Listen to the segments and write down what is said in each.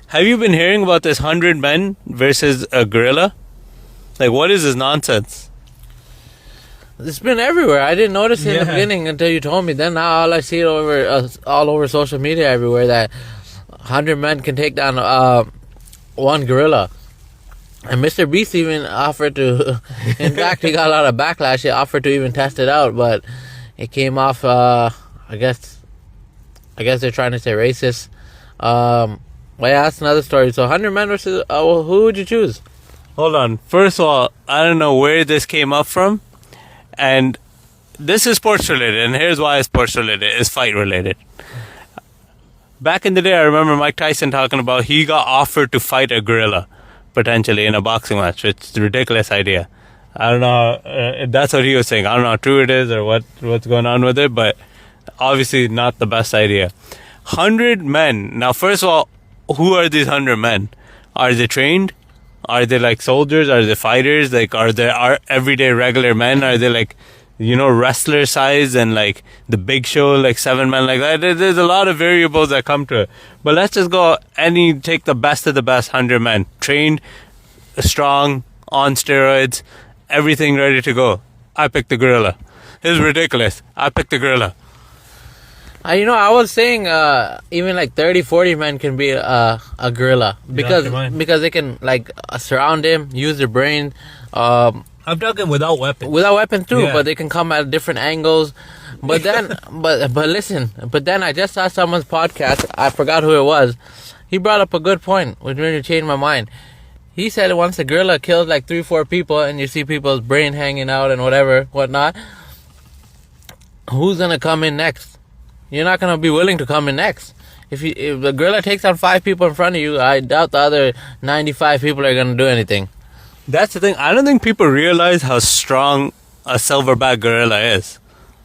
Have you been hearing about this 100 men versus a gorilla? Like, what is this nonsense? It's been everywhere. I didn't notice it in the beginning until you told me. Then now all I see it all over social media everywhere that 100 men can take down one gorilla. And Mr. Beast even offered to, in fact, he got a lot of backlash. He offered to even test it out, but it came off, I guess they're trying to say racist. Well, yeah, that's another story. So 100 men versus, who would you choose? Hold on. First of all, I don't know where this came up from. And this is sports related, and here's why it's sports related. It's fight related. Back in the day, I remember Mike Tyson talking about he got offered to fight a gorilla, potentially, in a boxing match. It's a ridiculous idea. I don't know. That's what he was saying. I don't know how true it is or what's going on with it, but obviously not the best idea. 100 men. Now, first of all, who are these 100 men? Are they trained? Are they like soldiers? Are they fighters? Like, are they everyday regular men? Are they like, wrestler size and like the Big Show, like 7 men like that? There's a lot of variables that come to it. But let's just go take the best of the best 100 men. Trained, strong, on steroids, everything ready to go. I picked the gorilla. It's ridiculous. I picked the gorilla. I was saying even like 30, 40 men can be a gorilla because they can like surround him, use their brain. I'm talking without weapons. Without weapons too, but they can come at different angles. But then, but listen. But then I just saw someone's podcast. I forgot who it was. He brought up a good point, which really changed my mind. He said once a gorilla kills like 3-4 people, and you see people's brain hanging out and whatnot. Who's gonna come in next? You're not going to be willing to come in next. If the gorilla takes on 5 people in front of you, I doubt the other 95 people are going to do anything. That's the thing. I don't think people realize how strong a silverback gorilla is.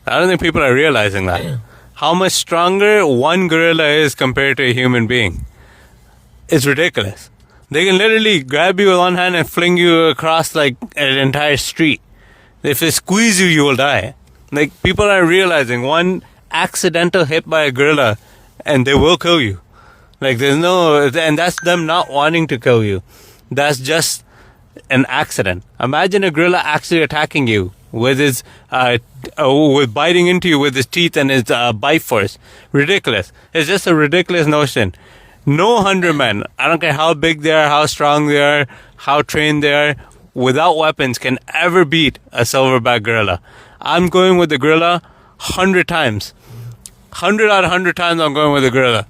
I don't think people are realizing that. How much stronger one gorilla is compared to a human being. It's ridiculous. They can literally grab you with one hand and fling you across like an entire street. If they squeeze you, you will die. Like, people are realizing one accidental hit by a gorilla and they will kill you. Like, and that's them not wanting to kill you. That's just an accident. Imagine a gorilla actually attacking you with his with biting into you with his teeth and his bite force. Ridiculous. It's just a ridiculous notion. No 100 men, I don't care how big they are, how strong they are, how trained they are, without weapons can ever beat a silverback gorilla. I'm going with the gorilla 100 times. 100 out of 100 times I'm going with the gorilla.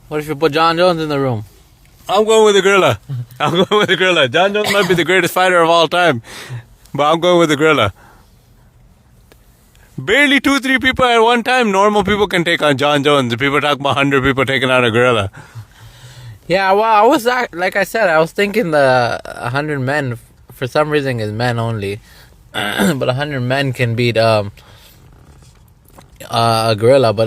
What if you put John Jones in the room? I'm going with the gorilla. I'm going with the gorilla. John Jones might be the greatest fighter of all time, but I'm going with the gorilla. Barely 2-3 people at one time. Normal people can take on John Jones. People talk about 100 people taking on a gorilla. Yeah, well, I was like I said, I was thinking the 100 men for some reason is men only, but 100 men can beat a gorilla. But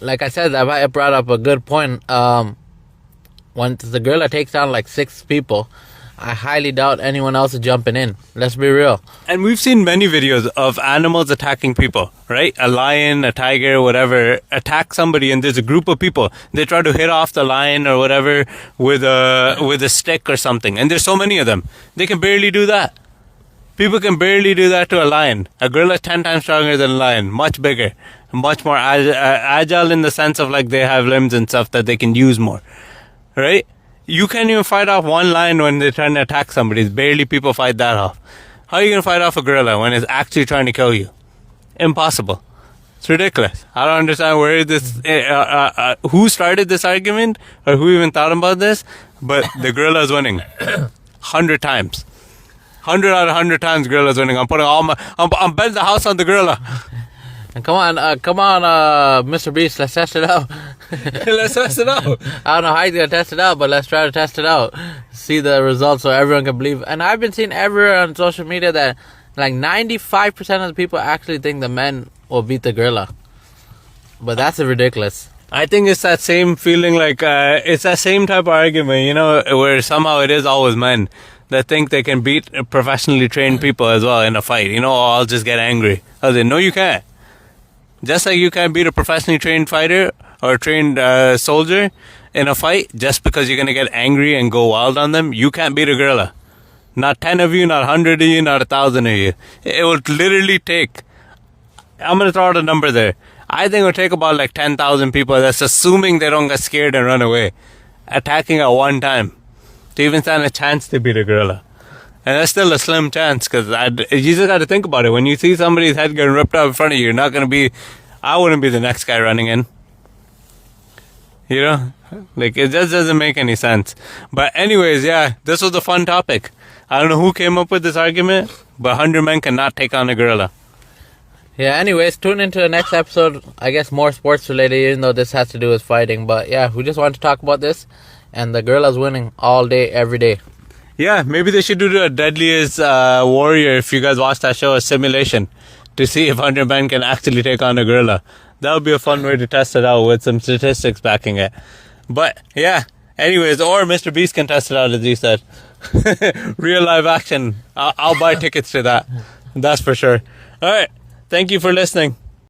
like I said, I brought up a good point. Once the gorilla takes down like 6 people, I highly doubt anyone else is jumping in. Let's be real. And we've seen many videos of animals attacking people, right? A lion, a tiger, whatever, attack somebody and there's a group of people. They try to hit off the lion or whatever with a stick or something. And there's so many of them. They can barely do that. People can barely do that to a lion. A gorilla is 10 times stronger than a lion. Much bigger. Much more agile in the sense of like they have limbs and stuff that they can use more. Right? You can't even fight off one lion when they're trying to attack somebody. Barely people fight that off. How are you going to fight off a gorilla when it's actually trying to kill you? Impossible. It's ridiculous. I don't understand where this... who started this argument or who even thought about this, but the gorilla is winning. 100 times. 100 out of 100 times gorilla is winning. I'm putting all my... I'm betting the house on the gorilla. And come on, Mr. Beast, let's test it out. Let's test it out. I don't know how he's going to test it out, but let's try to test it out. See the results so everyone can believe. And I've been seeing everywhere on social media that like 95% of the people actually think the men will beat the gorilla. But that's ridiculous. I think it's that same feeling like, it's that same type of argument, you know, where somehow it is always men that think they can beat professionally trained people as well in a fight. You know, oh, I'll just get angry. I was like, no, you can't. Just like you can't beat a professionally trained fighter or a trained soldier in a fight just because you're going to get angry and go wild on them, you can't beat a gorilla. Not 10 of you, not 100 of you, not 1,000 of you. It will literally take, I'm going to throw out a number there. I think it will take about like 10,000 people, that's assuming they don't get scared and run away, attacking at one time to even stand a chance to beat a gorilla. And that's still a slim chance, because you just got to think about it. When you see somebody's head getting ripped out in front of you, you're not going to be, I wouldn't be the next guy running in. You know? Like, it just doesn't make any sense. But anyways, yeah, this was a fun topic. I don't know who came up with this argument, but 100 men cannot take on a gorilla. Yeah, anyways, tune into the next episode. I guess more sports related, even though this has to do with fighting. But yeah, we just wanted to talk about this. And the gorilla's winning all day, every day. Yeah, maybe they should do the Deadliest Warrior, if you guys watch that show, a simulation, to see if 100 men can actually take on a gorilla. That would be a fun way to test it out with some statistics backing it. But yeah, anyways, or Mr. Beast can test it out, as you said. Real live action. I'll buy tickets to that. That's for sure. All right. Thank you for listening.